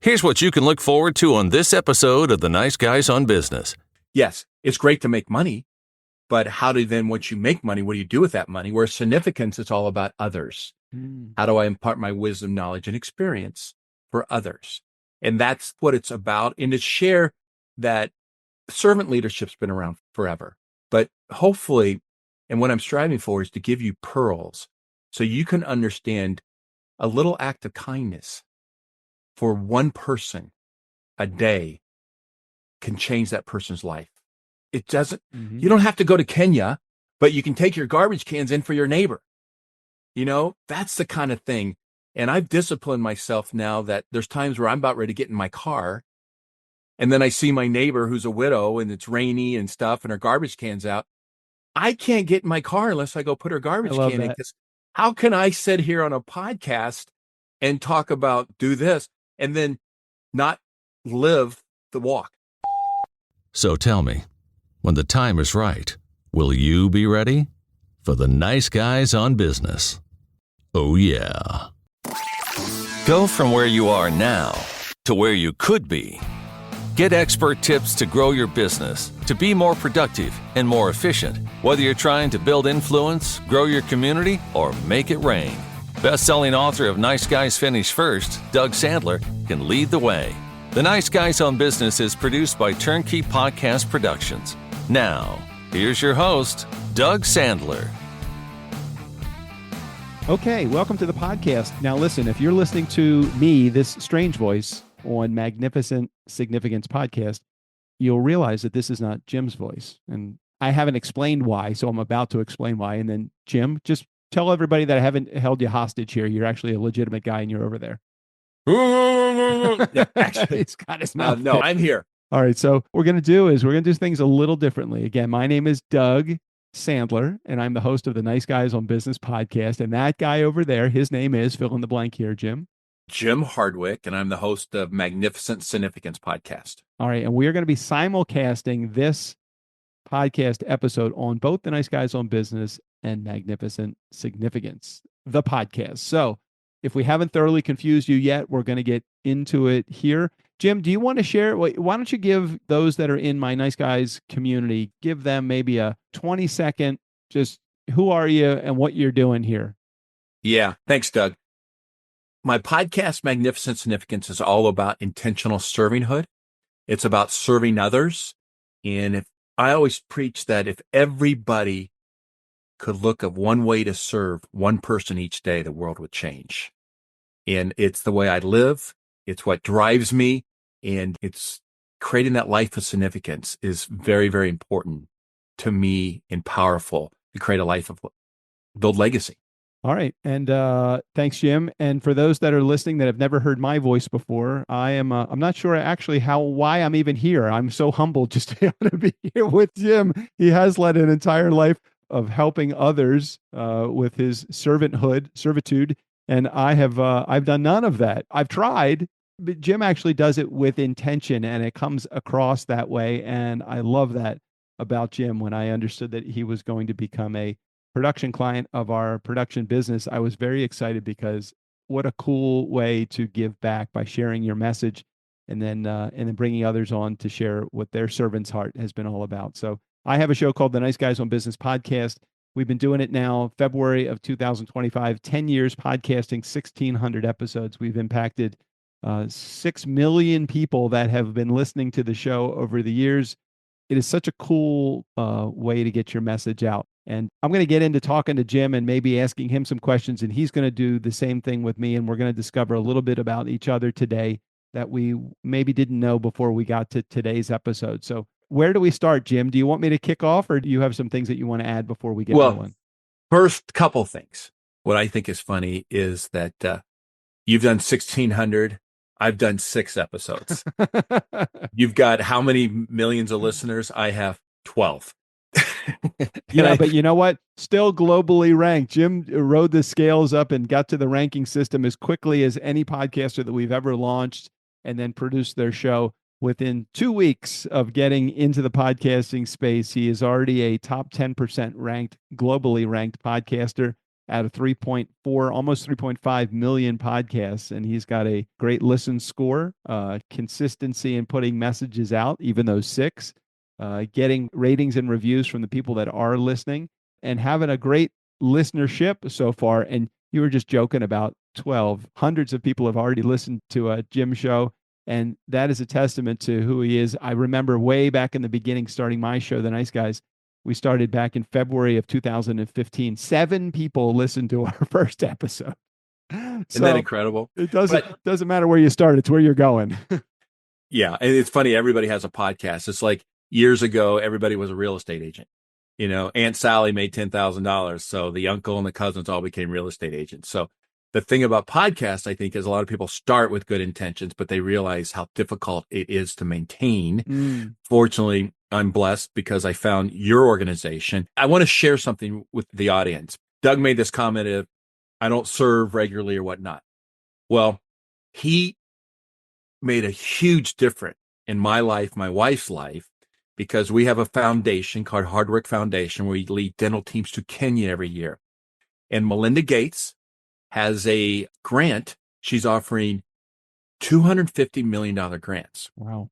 Here's what you can look forward to on this episode of The Nice Guys on Business. Yes, it's great to make money, but once you make money, what do you do with that money? Whereas significance, it's all about others. How do I impart my wisdom, knowledge, and experience for others? And that's what it's about. And to share that servant leadership's been around forever, but hopefully, and what I'm striving for is to give you pearls so you can understand a little act of kindness for one person a day can change that person's life. It doesn't, you don't have to go to Kenya, but you can take your garbage cans in for your neighbor. That's the kind of thing. And I've disciplined myself now that there's times where I'm about ready to get in my car. And then I see my neighbor who's a widow and it's rainy and stuff and her garbage can's out. I can't get in my car unless I go put her garbage can in. Because how can I sit here on a podcast and talk about do this and then not live the walk? So tell me, when the time is right, will you be ready for the Nice Guys on Business? Oh, yeah. Go from where you are now to where you could be. Get expert tips to grow your business, to be more productive and more efficient, whether you're trying to build influence, grow your community, or make it rain. Best-selling author of Nice Guys Finish First, Doug Sandler, can lead the way. The Nice Guys on Business is produced by Turnkey Podcast Productions. Now, here's your host, Doug Sandler. Okay, welcome to the podcast. Now listen, if you're listening to me, this strange voice, on Magnificent Significance podcast, you'll realize that this is not Jim's voice. And I haven't explained why, so I'm about to explain why. And then, Jim, just tell everybody that I haven't held you hostage here. You're actually a legitimate guy and you're over there. Yeah, actually, it's got his mouth. No, I'm here. All right, so what we're going to do things a little differently. Again, my name is Doug Sandler, and I'm the host of the Nice Guys on Business podcast. And that guy over there, his name is, fill in the blank here, Jim. Jim Hardwick, and I'm the host of Magnificent Significance podcast. All right, and we are going to be simulcasting this podcast episode on both the Nice Guys on Business and Magnificent Significance, the podcast. So if we haven't thoroughly confused you yet, we're going to get into it here. Jim, do you want to share? Why don't you give those that are in my Nice Guys community, give them maybe a 20-second, just who are you and what you're doing here? Yeah, thanks, Doug. My podcast, Magnificent Significance, is all about intentional servanthood. It's about serving others. And I always preach that if everybody could look at one way to serve one person each day, the world would change. And it's the way I live. It's what drives me. And it's creating that life of significance is very, very important to me and powerful to create a life of build legacy. All right. And thanks, Jim. And for those that are listening that have never heard my voice before, I'm not sure actually why I'm even here. I'm so humbled just to be able to be here with Jim. He has led an entire life of helping others with his servitude. And I've done none of that. I've tried, but Jim actually does it with intention and it comes across that way. And I love that about Jim. When I understood that he was going to become a production client of our production business, I was very excited because what a cool way to give back by sharing your message and then bringing others on to share what their servant's heart has been all about. So I have a show called the Nice Guys on Business podcast. We've been doing it now, February of 2025, 10 years podcasting, 1,600 episodes. We've impacted 6 million people that have been listening to the show over the years. It is such a cool way to get your message out. And I'm going to get into talking to Jim and maybe asking him some questions, and he's going to do the same thing with me. And we're going to discover a little bit about each other today that we maybe didn't know before we got to today's episode. So where do we start, Jim? Do you want me to kick off, or do you have some things that you want to add before we get going? First couple things. What I think is funny is that you've done 1,600. I've done 6 episodes. You've got how many millions of listeners? I have 12. Yeah, but you know what? Still globally ranked. Jim rode the scales up and got to the ranking system as quickly as any podcaster that we've ever launched, and then produced their show. Within 2 weeks of getting into the podcasting space, he is already a top 10% ranked, globally ranked podcaster. out of 3.4, almost 3.5 million podcasts. And he's got a great listen score, consistency in putting messages out, even those 6, getting ratings and reviews from the people that are listening, and having a great listenership so far. And you were just joking about 12. Hundreds of people have already listened to a Jim show. And that is a testament to who he is. I remember way back in the beginning, starting my show, The Nice Guys. We started back in February of 2015. 7 people listened to our first episode. Isn't that incredible? It doesn't matter where you start. It's where you're going. Yeah. And it's funny. Everybody has a podcast. It's like years ago, everybody was a real estate agent. You know, Aunt Sally made $10,000. So the uncle and the cousins all became real estate agents. So the thing about podcasts, I think, is a lot of people start with good intentions, but they realize how difficult it is to maintain. Fortunately, I'm blessed because I found your organization. I want to share something with the audience. Doug made this comment of, I don't serve regularly or whatnot. Well, he made a huge difference in my life, my wife's life, because we have a foundation called Hardwick Foundation where we lead dental teams to Kenya every year. And Melinda Gates has a grant. She's offering $250 million grants. Wow.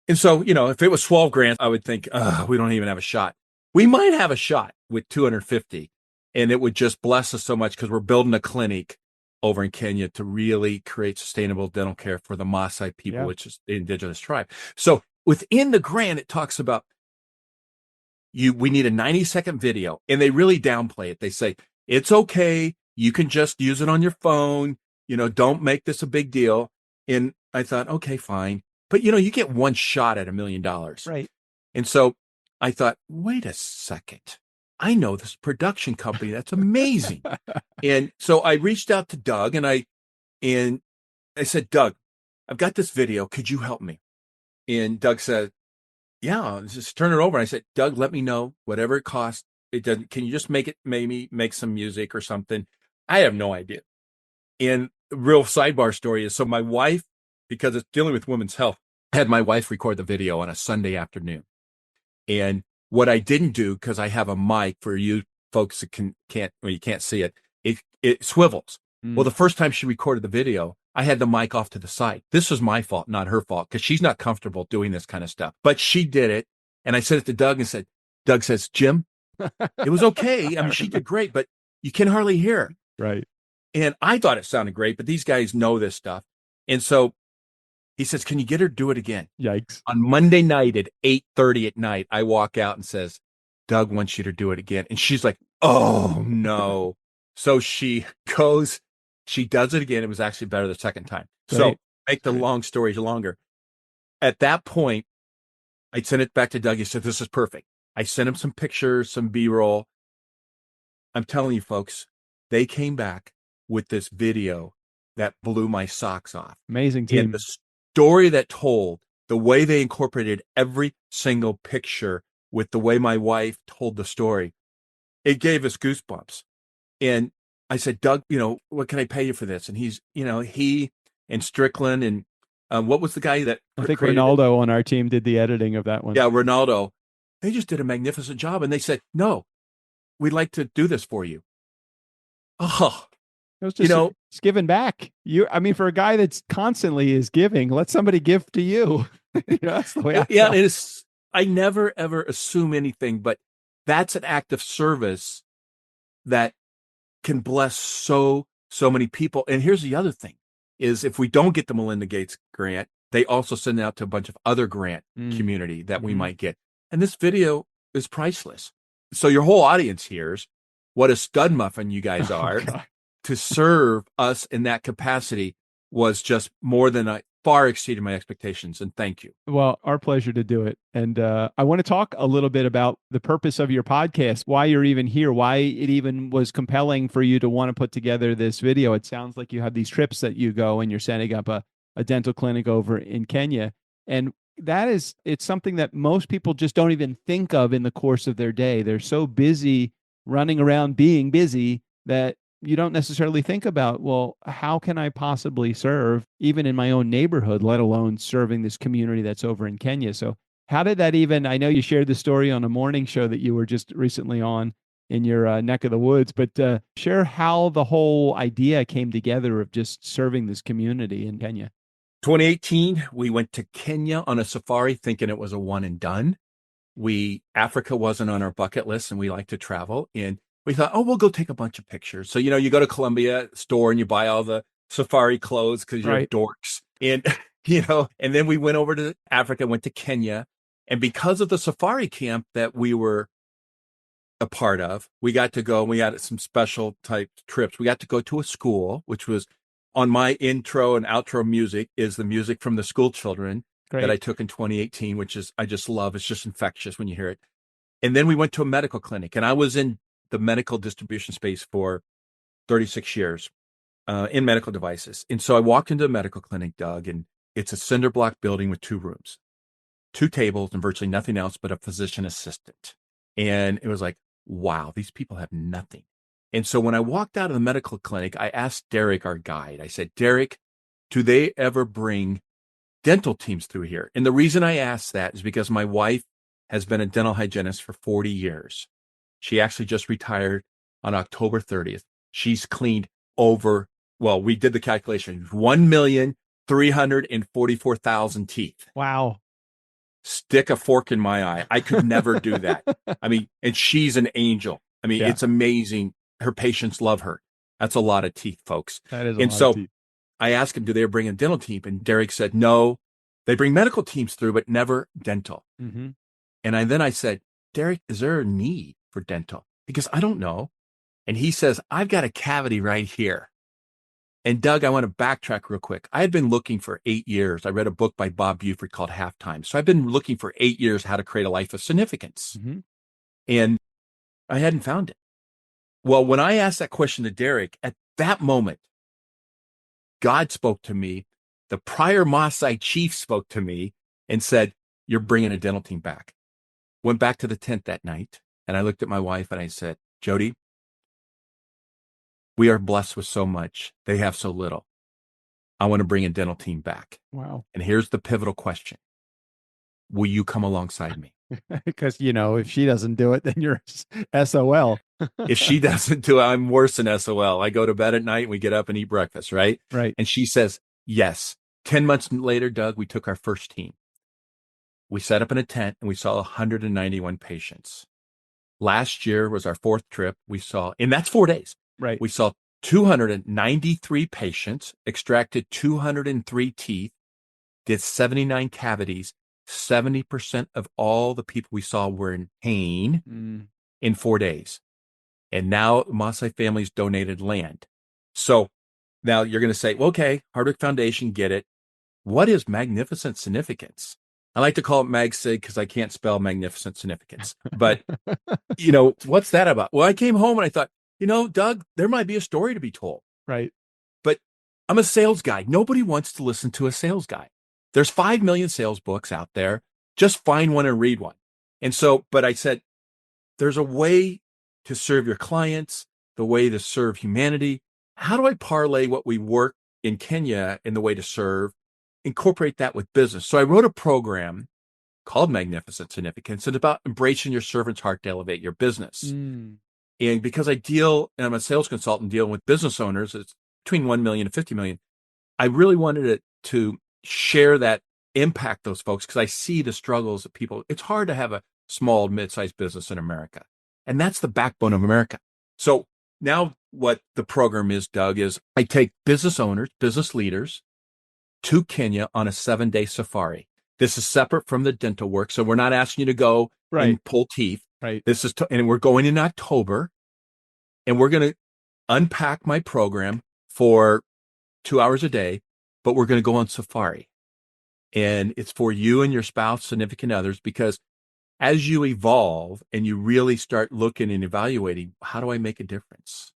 And so, you know, if it was 12 grants, I would think, we don't even have a shot. We might have a shot with 250, and it would just bless us so much because we're building a clinic over in Kenya to really create sustainable dental care for the Masai people, which is the indigenous tribe. So within the grant, it talks about we need a 90-second video, and they really downplay it. They say, it's okay. You can just use it on your phone. You know, don't make this a big deal. And I thought, okay, fine. But, you know, you get one shot at $1 million. Right. And so I thought, wait a second. I know this production company. That's amazing. And so I reached out to Doug and I said, Doug, I've got this video. Could you help me? And Doug said, yeah, just turn it over. And I said, Doug, let me know whatever it costs. It doesn't, can you just maybe make some music or something? I have no idea. And the real sidebar story is, so my wife, because it's dealing with women's health, had my wife record the video on a Sunday afternoon. And what I didn't do, because I have a mic for you folks that you can't see it, it swivels. Well, the first time she recorded the video, I had the mic off to the side. This was my fault, not her fault, because she's not comfortable doing this kind of stuff. But she did it. And I said it to Doug and said, Doug says, Jim, it was okay. I mean, she did great, but you can hardly hear her. Right. And I thought it sounded great, but these guys know this stuff. And so he says, can you get her to do it again? Yikes. On Monday night at 8:30 at night, I walk out and says, Doug wants you to do it again. And she's like, oh no. So she goes, she does it again. It was actually better the second time. Right. So make the long story longer. At that point, I sent it back to Doug. He said, this is perfect. I sent him some pictures, some B-roll. I'm telling you folks, they came back with this video that blew my socks off. Amazing team. And the story that told, the way they incorporated every single picture with the way my wife told the story, it gave us goosebumps. And I said, Doug, you know, what can I pay you for this? And he's, you know, he and Strickland and what was the guy that I think Ronaldo on our team did the editing of that one. Yeah, Ronaldo. They just did a magnificent job. And they said, no, we'd like to do this for you. Oh, it was just, you know, it's giving back. I mean, for a guy that's constantly is giving, let somebody give to you. You know, that's the way I felt. It is. I never, ever assume anything, but that's an act of service that can bless so many people. And here's the other thing is, if we don't get the Melinda Gates grant, they also send it out to a bunch of other grant community that we might get. And this video is priceless. So your whole audience hears what a stud muffin you guys are. To serve us in that capacity was just more than far exceeded my expectations. And thank you. Well, our pleasure to do it. And I want to talk a little bit about the purpose of your podcast, why you're even here, why it even was compelling for you to want to put together this video. It sounds like you have these trips that you go and you're setting up a dental clinic over in Kenya. And it's something that most people just don't even think of in the course of their day. They're so busy running around being busy that you don't necessarily think about, well, how can I possibly serve even in my own neighborhood, let alone serving this community that's over in Kenya? So how did that even, I know you shared the story on a morning show that you were just recently on, in your neck of the woods. But share how the whole idea came together of just serving this community in Kenya. 2018, we went to Kenya on a safari thinking it was a one and done. Africa wasn't on our bucket list and we like to travel. And we thought, we'll go take a bunch of pictures. So, you go to Columbia store and you buy all the safari clothes because you're dorks. And, and then we went over to Africa, went to Kenya. And because of the safari camp that we were a part of, we got to go, we had some special type trips. We got to go to a school, which was on my intro and outro music is the music from the school children that I took in 2018, which is, I just love. It's just infectious when you hear it. And then we went to a medical clinic, and I was in the medical distribution space for 36 years in medical devices. And so I walked into a medical clinic, Doug, and it's a cinder block building with 2 rooms, 2 tables, and virtually nothing else but a physician assistant. And it was like, wow, these people have nothing. And so when I walked out of the medical clinic, I asked Derek, our guide, I said, Derek, do they ever bring dental teams through here? And the reason I asked that is because my wife has been a dental hygienist for 40 years. She actually just retired on October 30th. She's cleaned over, we did the calculation, 1,344,000 teeth. Wow. Stick a fork in my eye. I could never do that. I mean, and she's an angel. I mean, it's amazing. Her patients love her. That's a lot of teeth, folks. That is a lot of teeth. I asked him, do they bring a dental team? And Derek said, no, they bring medical teams through, but never dental. Mm-hmm. And then I said, Derek, is there a need for dental? Because I don't know. And he says, I've got a cavity right here. And Doug, I want to backtrack real quick. I had been looking for 8 years. I read a book by Bob Buford called Halftime. So I've been looking for 8 years how to create a life of significance. Mm-hmm. And I hadn't found it. Well, when I asked that question to Derek, at that moment, God spoke to me. The prior Masai chief spoke to me and said, you're bringing a dental team back. Went back to the tent that night, and I looked at my wife and I said, Jody, we are blessed with so much. They have so little. I want to bring a dental team back. Wow. And here's the pivotal question. Will you come alongside me? Because, if she doesn't do it, then you're SOL. If she doesn't do it, I'm worse than SOL. I go to bed at night and we get up and eat breakfast, right? Right. And she says, yes. 10 months later, Doug, we took our first team. We set up in a tent and we saw 191 patients. Last year was our 4th trip. And that's 4 days. Right. We saw 293 patients, extracted 203 teeth, did 79 cavities. 70% of all the people we saw were in pain in 4 days. And now Masai families donated land. So now you're going to say, well, okay, Hardwick Foundation, get it. What is magnificent significance? I like to call it MagSig because I can't spell magnificent significance. But, what's that about? Well, I came home and I thought, Doug, there might be a story to be told. Right. But I'm a sales guy. Nobody wants to listen to a sales guy. There's 5 million sales books out there. Just find one and read one. And so, but I said, there's a way to serve your clients, the way to serve humanity. How do I parlay what we work in Kenya in the way to serve, incorporate that with business? So I wrote a program called Magnificent Significance. It's about embracing your servant's heart to elevate your business. And because I'm a sales consultant dealing with business owners, it's between 1 million and 50 million. I really wanted it to share that, impact those folks, because I see the struggles of people. It's hard to have a small, mid-sized business in America. And that's the backbone of America. So now what the program is, Doug, is I take business owners, business leaders to Kenya on a 7-day safari. This is separate from the dental work. So we're not asking you to go and pull teeth. Right. And we're going in October, and we're going to unpack my program for 2 hours a day, but we're going to go on safari. And it's for you and your spouse, significant others, because as you evolve and you really start looking and evaluating, how do I make a difference?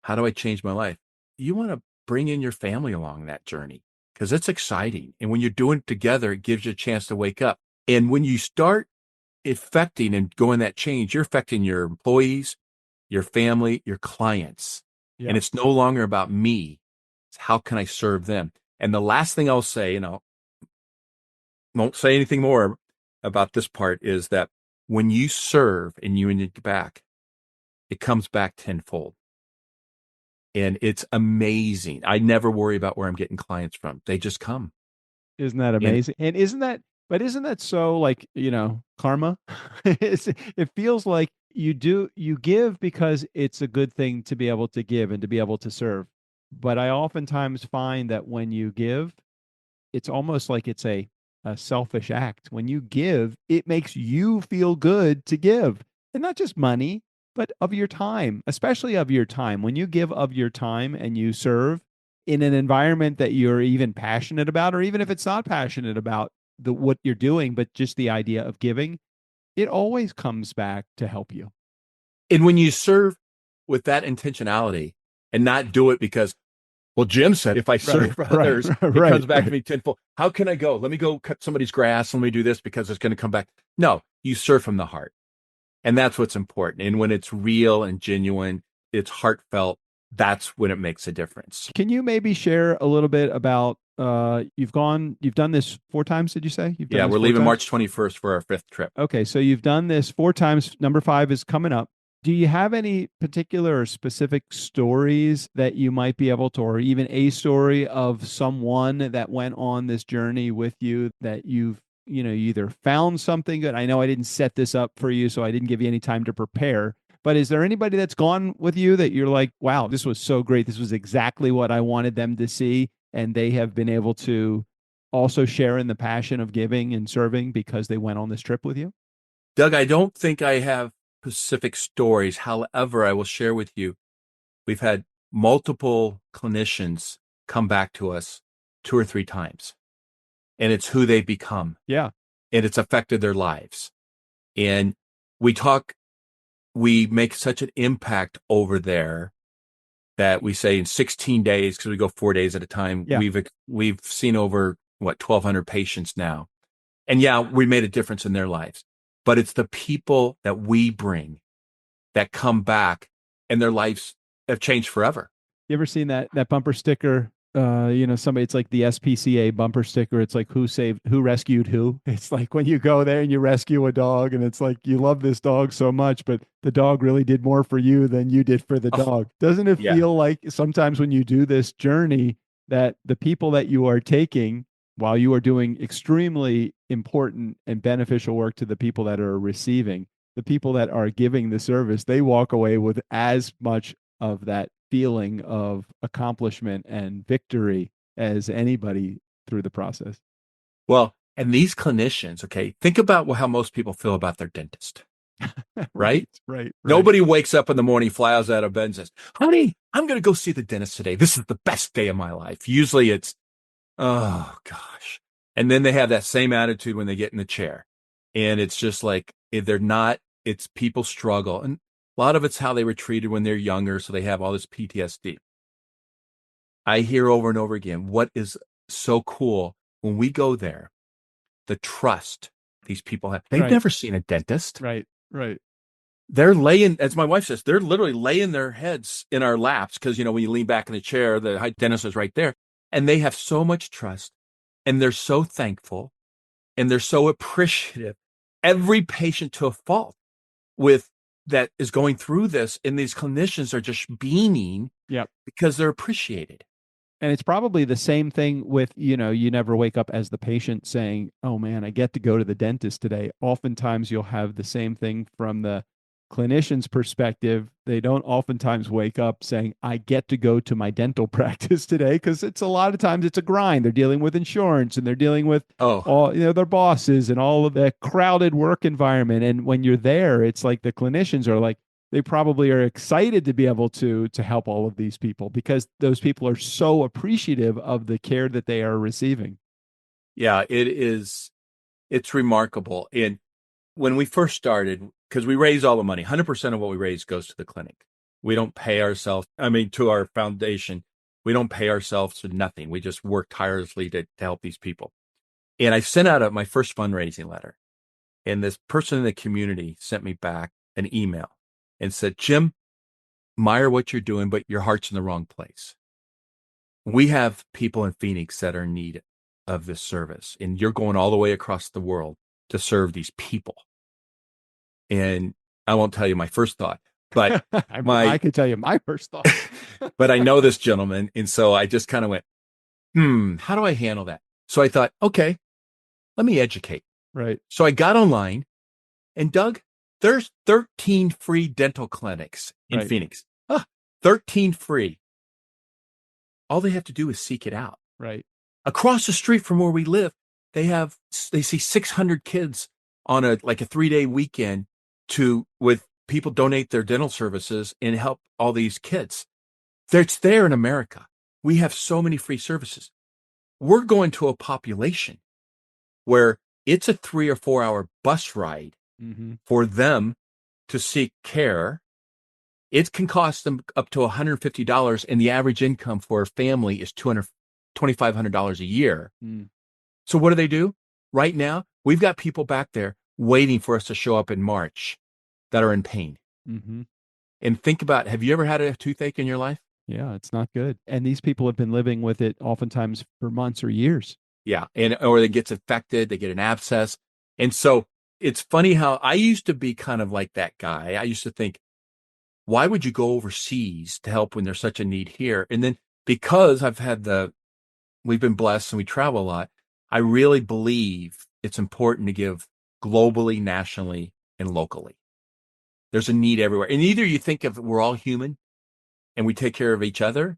How do I change my life? You want to bring in your family along that journey because it's exciting. And when you're doing it together, it gives you a chance to wake up. And when you start affecting and going that change, you're affecting your employees, your family, your clients. Yeah. And it's no longer about me. It's how can I serve them? And the last thing I'll say, and I won't say anything more about this part, is that when you serve and you get back, it comes back tenfold. And it's amazing. I never worry about where I'm getting clients from. They just come. Isn't that And amazing? And isn't that so like, karma? It feels like you give because it's a good thing to be able to give and to be able to serve. But I oftentimes find that when you give, it's almost like it's a selfish act. When you give, it makes you feel good to give. And not just money, but of your time, especially of your time. When you give of your time and you serve in an environment that you're even passionate about, or even if it's not passionate about what you're doing, but just the idea of giving, it always comes back to help you. when you serve with that intentionality and not do it because, well, Jim said if I serve Right, others, it right, comes back to right. me tenfold. How can I go? Let me go cut somebody's grass. Let me do this because it's going to come back. No, you serve from the heart. And that's what's important. And when it's real and genuine, it's heartfelt, that's when it makes a difference. Can you maybe share a little bit about you've done this 4 times, did you say? You've done Yeah, this we're four leaving times? March 21st for our 5th trip. Okay, so you've done this 4 times. Number 5 is coming up. Do you have any particular or specific stories that you might be able to, or even a story of someone that went on this journey with you that you either found something good? I know I didn't set this up for you, so I didn't give you any time to prepare. But is there anybody that's gone with you that you're like, wow, this was so great. This was exactly what I wanted them to see. And they have been able to also share in the passion of giving and serving because they went on this trip with you? Doug, I don't think I have specific stories. However, I will share with you, we've had multiple clinicians come back to us 2 or 3 times, and it's who they become, Yeah. and it's affected their lives. And we make such an impact over there that we say in 16 days, because we go 4 days at a time, Yeah. we've seen over 1,200 patients now. And yeah, we made a difference in their lives. But it's the people that we bring that come back and their lives have changed forever. You ever seen that bumper sticker? Somebody, it's like the SPCA bumper sticker. It's like who rescued who. It's like when you go there and you rescue a dog, and it's like you love this dog so much, but the dog really did more for you than you did for the Oh, dog. Doesn't it yeah. feel like sometimes when you do this journey that the people that you are taking, while you are doing extremely important and beneficial work to the people that are receiving, the people that are giving the service, they walk away with as much of that feeling of accomplishment and victory as anybody through the process. Well, and these clinicians, okay, think about how most people feel about their dentist, right? Right. Nobody wakes up in the morning, flies out of bed and says, honey, I'm going to go see the dentist today. This is the best day of my life. Usually it's, oh gosh. And then they have that same attitude when they get in the chair. And it's just like, it's people struggle. And a lot of it's how they were treated when they're younger. So they have all this PTSD. I hear over and over again, what is so cool when we go there, the trust these people have. They've Right. never seen a dentist. Right. They're laying, as my wife says, they're literally laying their heads in our laps because, when you lean back in the chair, the dentist is right there. And they have so much trust and they're so thankful and they're so appreciative. Every patient to a fault with that is going through this, and these clinicians are just beaming because they're appreciated. And it's probably the same thing with, you never wake up as the patient saying, oh man, I get to go to the dentist today. Oftentimes you'll have the same thing from the clinician's perspective. They don't oftentimes wake up saying, I get to go to my dental practice today, because it's a lot of times it's a grind. They're dealing with insurance and they're dealing with all, their bosses and all of the crowded work environment. And when you're there, it's like the clinicians are like, they probably are excited to be able to help all of these people because those people are so appreciative of the care that they are receiving. Yeah, it's remarkable. And when we first started, because we raise all the money, 100% of what we raise goes to the clinic. We don't pay ourselves, to our foundation. We don't pay ourselves to nothing. We just work tirelessly to help these people. And I sent out my first fundraising letter. And this person in the community sent me back an email and said, Jim, admire what you're doing, but your heart's in the wrong place. We have people in Phoenix that are in need of this service, and you're going all the way across the world to serve these people. And I won't tell you my first thought. But I can tell you my first thought. but I know this gentleman. And so I just kind of went, how do I handle that? So I thought, okay, let me educate. Right. So I got online, and Doug, there's 13 free dental clinics in Right. Phoenix. 13 free. All they have to do is seek it out. Right. Across the street from where we live, they see 600 kids on a 3-day weekend with people donate their dental services and help all these kids. It's there in America. We have so many free services. We're going to a population where it's a 3 or 4 hour bus ride for them to seek care. It can cost them up to $150, and the average income for a family is $2,500 a year. So what do? Right now, we've got people back there waiting for us to show up in March that are in pain. And think about, have you ever had a toothache in your life? Yeah, it's not good. And these people have been living with it oftentimes for months or years. Yeah. Or it gets infected, they get an abscess. And so it's funny how I used to be kind of like that guy. I used to think, why would you go overseas to help when there's such a need here? And then because we've been blessed and we travel a lot, I really believe it's important to give globally, nationally, and locally. There's a need everywhere. And either you think of we're all human and we take care of each other,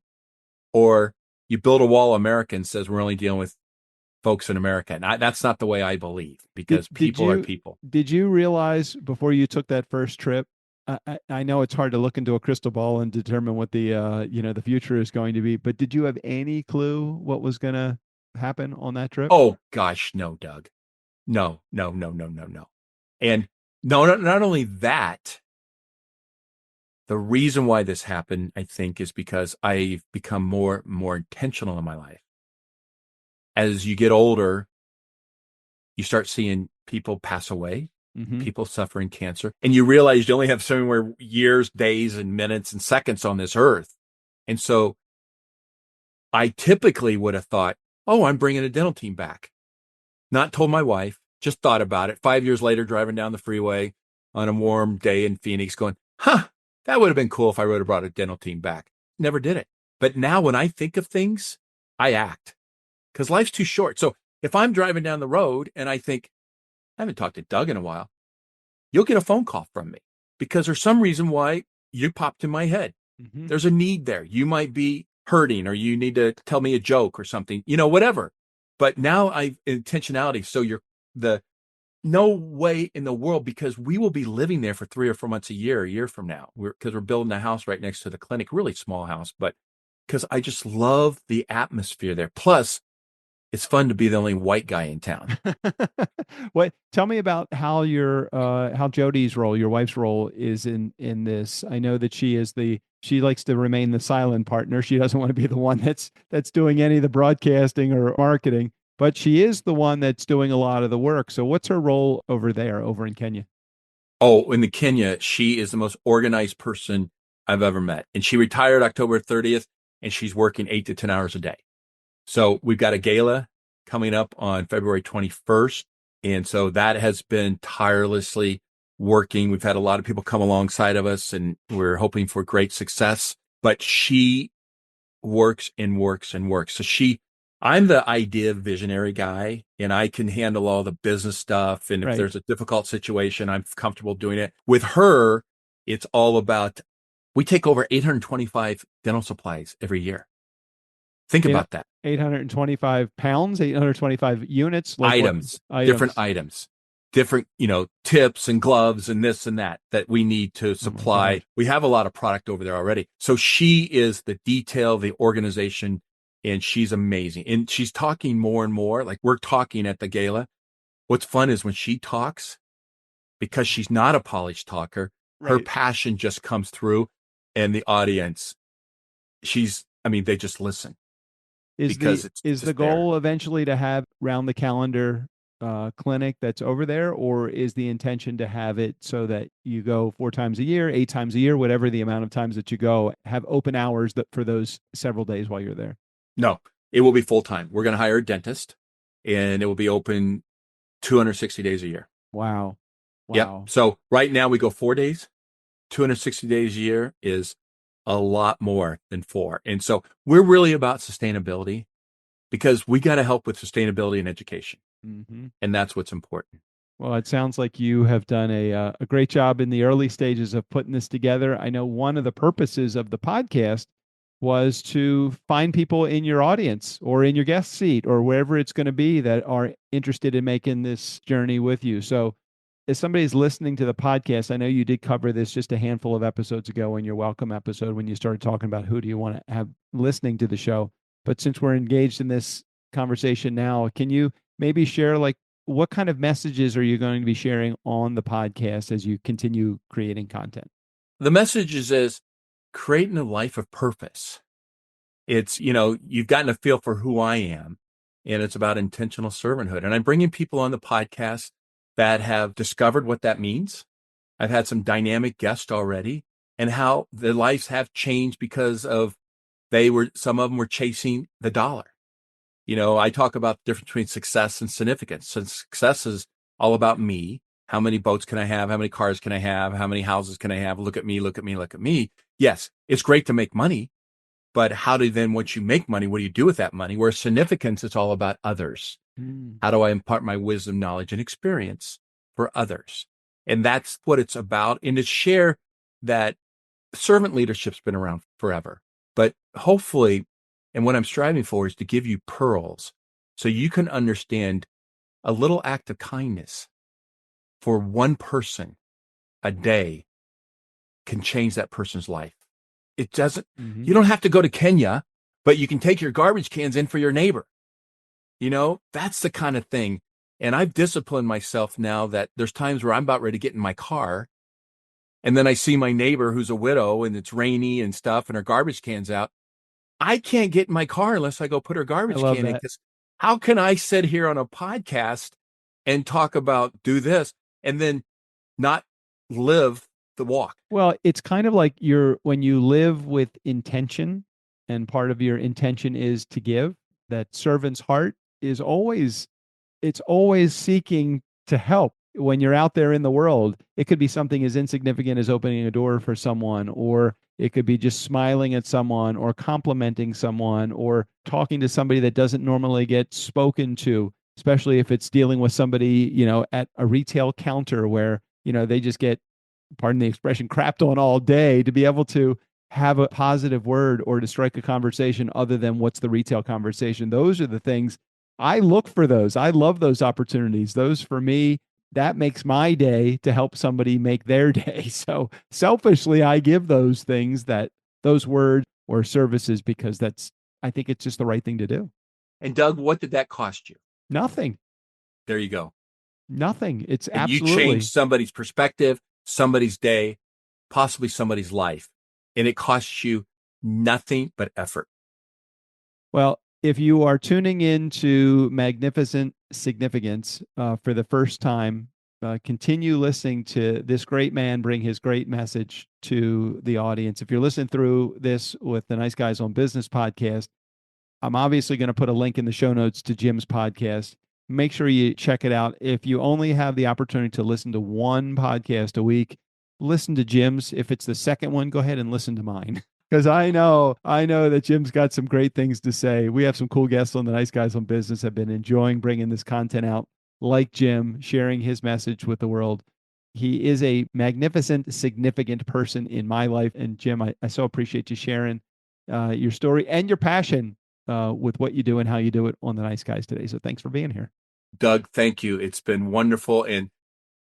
or you build a wall of America and says we're only dealing with folks in America. And that's not the way I believe, because people are people. Did you realize before you took that first trip? I know it's hard to look into a crystal ball and determine what the the future is going to be, but did you have any clue what was going to happen on that trip? Oh gosh, no, Doug. No. And no, not only that, the reason why this happened, I think, is because I've become more intentional in my life. As you get older, you start seeing people pass away, people suffering cancer, and you realize you only have so many years, days, and minutes and seconds on this earth. And so I typically would have thought, oh, I'm bringing a dental team back. Not told my wife, just thought about it. 5 years later, driving down the freeway on a warm day in Phoenix going, that would have been cool if I would have brought a dental team back. Never did it. But now when I think of things, I act, because life's too short. So if I'm driving down the road and I think, I haven't talked to Doug in a while, you'll get a phone call from me because there's some reason why you popped in my head. There's a need there. You might be hurting, or you need to tell me a joke or something, whatever. But now intentionality. So no way in the world, because we will be living there for 3 or 4 months a year from now. Because we're building a house right next to the clinic, really small house, but because I just love the atmosphere there. Plus, it's fun to be the only white guy in town. Tell me about how how Jody's role, your wife's role, is in this. I know that she likes to remain the silent partner. She doesn't want to be the one that's doing any of the broadcasting or marketing, but she is the one that's doing a lot of the work. So what's her role over in Kenya? Oh, in Kenya, she is the most organized person I've ever met. And she retired October 30th, and she's working 8 to 10 hours a day. So we've got a gala coming up on February 21st. And so that has been tirelessly working. We've had a lot of people come alongside of us, and we're hoping for great success. But she works and works and works. So I'm the idea visionary guy, and I can handle all the business stuff. And if there's a difficult situation, I'm comfortable doing it. With her, it's all about, we take over 825 dental supplies every year. Think about that. 825 pounds, 825 units, items, different items, different, tips and gloves and this and that we need to supply. We have a lot of product over there already. So she is the detail, the organization, and she's amazing. And she's talking more and more, like we're talking at the gala. What's fun is when she talks, because she's not a polished talker, her passion just comes through, and the audience, they just listen. Is the goal eventually to have round the calendar clinic that's over there, or is the intention to have it so that you go 4 times a year, 8 times a year, whatever the amount of times that you go, have open hours for those several days while you're there? No, it will be full time. We're going to hire a dentist, and it will be open 260 days a year. Wow. Yeah. So right now we go 4 days, 260 days a year is a lot more than 4. And so we're really about sustainability because we got to help with sustainability and education. Mm-hmm. And that's what's important. Well, it sounds like you have done a great job in the early stages of putting this together. I know one of the purposes of the podcast was to find people in your audience or in your guest seat or wherever it's going to be that are interested in making this journey with you. So if somebody's listening to the podcast, I know you did cover this just a handful of episodes ago in your welcome episode when you started talking about who do you want to have listening to the show. But since we're engaged in this conversation now, can you maybe share like what kind of messages are you going to be sharing on the podcast as you continue creating content? The message is creating a life of purpose. It's, you've gotten a feel for who I am, and it's about intentional servanthood. And I'm bringing people on the podcast that have discovered what that means. I've had some dynamic guests already, and how their lives have changed because of some of them were chasing the dollar. I talk about the difference between success and significance. So success is all about me. How many boats can I have? How many cars can I have? How many houses can I have? Look at me, look at me, look at me. Yes, it's great to make money, but once you make money, what do you do with that money? Where significance, it's all about others. How do I impart my wisdom, knowledge, and experience for others? And that's what it's about. And to share that servant leadership's been around forever, but hopefully, and what I'm striving for is to give you pearls so you can understand a little act of kindness for one person a day can change that person's life. It doesn't, you don't have to go to Kenya, but you can take your garbage cans in for your neighbor. That's the kind of thing. And I've disciplined myself now that there's times where I'm about ready to get in my car. And then I see my neighbor who's a widow and it's rainy and stuff and her garbage can's out. I can't get in my car unless I go put her garbage can in. Because how can I sit here on a podcast and talk about do this and then not live the walk? Well, it's kind of like when you live with intention, and part of your intention is to give, that servant's heart is always seeking to help. When you're out there in the world, it could be something as insignificant as opening a door for someone, or it could be just smiling at someone or complimenting someone or talking to somebody that doesn't normally get spoken to, especially if it's dealing with somebody, at a retail counter where, they just get, pardon the expression, crapped on all day. To be able to have a positive word or to strike a conversation other than what's the retail conversation. Those are the things I look for. Those, I love those opportunities. Those for me, that makes my day to help somebody make their day. So selfishly, I give those things, those words or services, because I think it's just the right thing to do. And Doug, what did that cost you? Nothing. There you go. Nothing. It's and absolutely. You change somebody's perspective, somebody's day, possibly somebody's life. And it costs you nothing but effort. Well, if you are tuning into Magnificent Significance for the first time, continue listening to this great man bring his great message to the audience. If you're listening through this with the Nice Guys on Business podcast, I'm obviously going to put a link in the show notes to Jim's podcast. Make sure you check it out. If you only have the opportunity to listen to one podcast a week, listen to Jim's. If it's the second one, go ahead and listen to mine. Because I know that Jim's got some great things to say. We have some cool guests on the Nice Guys on Business. I've been enjoying bringing this content out, like Jim, sharing his message with the world. He is a magnificent, significant person in my life. And Jim, I so appreciate you sharing your story and your passion with what you do and how you do it on the Nice Guys today. So thanks for being here. Doug, thank you. It's been wonderful. And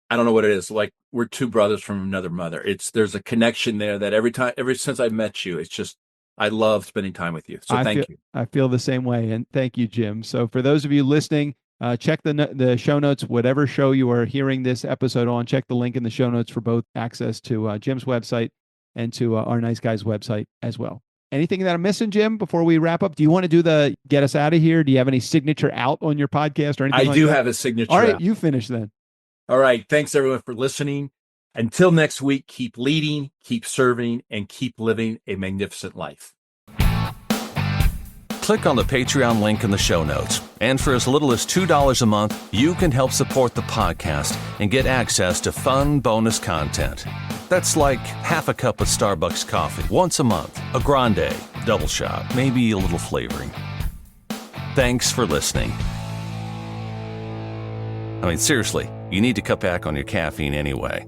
I don't know what it is. Like, we're two brothers from another mother. There's a connection there that ever since I met you, it's just, I love spending time with you. So thank you. I feel the same way. And thank you, Jim. So for those of you listening, check the show notes, whatever show you are hearing this episode on, check the link in the show notes for both access to Jim's website and to our Nice Guys website as well. Anything that I'm missing, Jim, before we wrap up? Do you want to do the get us out of here? Do you have any signature out on your podcast or anything I do have a signature All right, out. you finish then. All right. Thanks, everyone, for listening. Until next week, keep leading, keep serving, and keep living a magnificent life. Click on the Patreon link in the show notes. And for as little as $2 a month, you can help support the podcast and get access to fun bonus content. That's like half a cup of Starbucks coffee once a month, a grande, double shot, maybe a little flavoring. Thanks for listening. I mean, seriously, you need to cut back on your caffeine anyway.